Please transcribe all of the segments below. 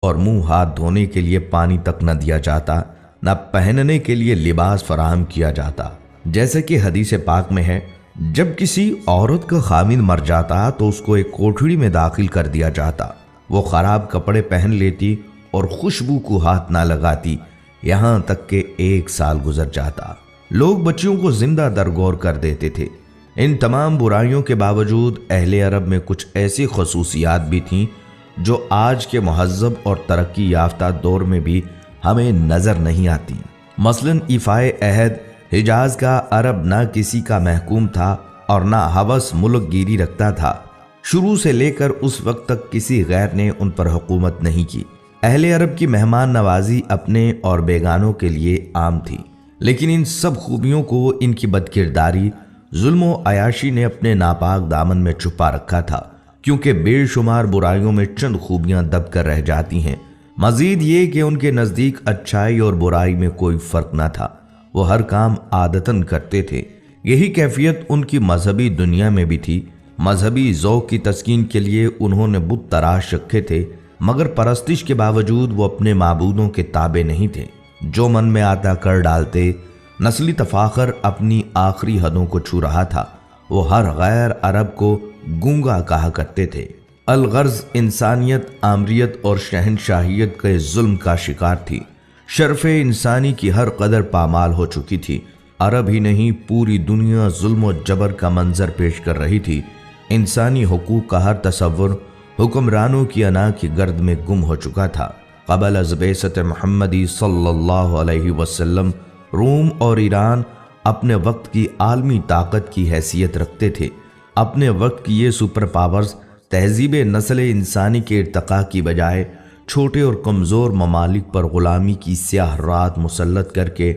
اور منہ ہاتھ دھونے کے لیے پانی تک نہ دیا جاتا، نہ پہننے کے لیے لباس فراہم کیا جاتا۔ جیسے کہ حدیث پاک میں ہے، جب کسی عورت کا خامند مر جاتا تو اس کو ایک کوٹھڑی میں داخل کر دیا جاتا، وہ خراب کپڑے پہن لیتی اور خوشبو کو ہاتھ نہ لگاتی، یہاں تک کہ 1 سال گزر جاتا۔ لوگ بچیوں کو زندہ درگور کر دیتے تھے۔ ان تمام برائیوں کے باوجود اہل عرب میں کچھ ایسی خصوصیات بھی تھیں جو آج کے مہذب اور ترقی یافتہ دور میں بھی ہمیں نظر نہیں آتی۔ مثلاً ایفائے عہد، حجاز کا عرب نہ کسی کا محکوم تھا اور نہ ہوس ملک گیری رکھتا تھا۔ شروع سے لے کر اس وقت تک کسی غیر نے ان پر حکومت نہیں کی۔ اہل عرب کی مہمان نوازی اپنے اور بیگانوں کے لیے عام تھی، لیکن ان سب خوبیوں کو ان کی بدکرداری، ظلم و عیاشی نے اپنے ناپاک دامن میں چھپا رکھا تھا، کیونکہ بے شمار برائیوں میں چند خوبیاں دب کر رہ جاتی ہیں۔ مزید یہ کہ ان کے نزدیک اچھائی اور برائی میں کوئی فرق نہ تھا، وہ ہر کام عادتاً کرتے تھے۔ یہی کیفیت ان کی مذہبی دنیا میں بھی تھی۔ مذہبی ذوق کی تسکین کے لیے انہوں نے بت تراش رکھے تھے، مگر پرستش کے باوجود وہ اپنے معبودوں کے تابع نہیں تھے، جو من میں آتا کر ڈالتے۔ نسلی تفاخر اپنی آخری حدوں کو چھو رہا تھا۔ وہ ہر غیر عرب کو گونگا کہا کرتے تھے۔ الغرض انسانیت، آمریت اور شہنشاہیت کے ظلم کا شکار تھی۔ شرف انسانی کی ہر قدر پامال ہو چکی تھی۔ عرب ہی نہیں، پوری دنیا ظلم و جبر کا منظر پیش کر رہی تھی۔ انسانی حقوق کا ہر تصور حکمرانوں کی انا کی گرد میں گم ہو چکا تھا۔ قبل از بعثت محمدی صلی اللہ علیہ وسلم روم اور ایران اپنے وقت کی عالمی طاقت کی حیثیت رکھتے تھے۔ اپنے وقت کی یہ سپر پاورز تہذیب نسل انسانی کے ارتقاء کی بجائے چھوٹے اور کمزور ممالک پر غلامی کی سیاہ رات مسلط کر کے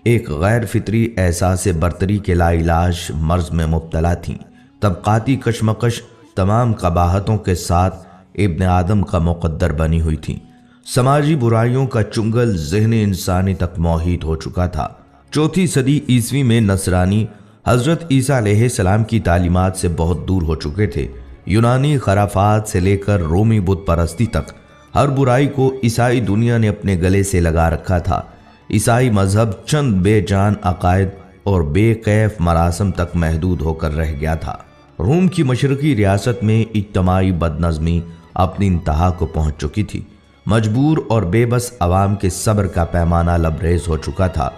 ایک غیر فطری احساس برتری کے لا علاج مرض میں مبتلا تھیں۔ طبقاتی کشمکش تمام قباحتوں کے ساتھ ابن آدم کا مقدر بنی ہوئی تھی۔ سماجی برائیوں کا چنگل ذہن انسانی تک محیط ہو چکا تھا۔ 4 صدی عیسوی میں نصرانی حضرت عیسیٰ علیہ السلام کی تعلیمات سے بہت دور ہو چکے تھے۔ یونانی خرافات سے لے کر رومی بت پرستی تک ہر برائی کو عیسائی دنیا نے اپنے گلے سے لگا رکھا تھا۔ عیسائی مذہب چند بے جان عقائد اور بے کیف مراسم تک محدود ہو کر رہ گیا تھا۔ روم کی مشرقی ریاست میں اجتماعی بدنظمی اپنی انتہا کو پہنچ چکی تھی۔ مجبور اور بے بس عوام کے صبر کا پیمانہ لبریز ہو چکا تھا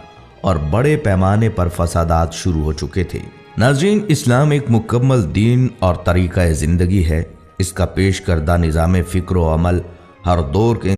اور بڑے پیمانے پر فسادات شروع ہو چکے تھے۔ ناظرین، اسلام ایک مکمل دین اور طریقہ زندگی ہے۔ اس کا پیش کردہ نظام فکر و عمل ہر دور کے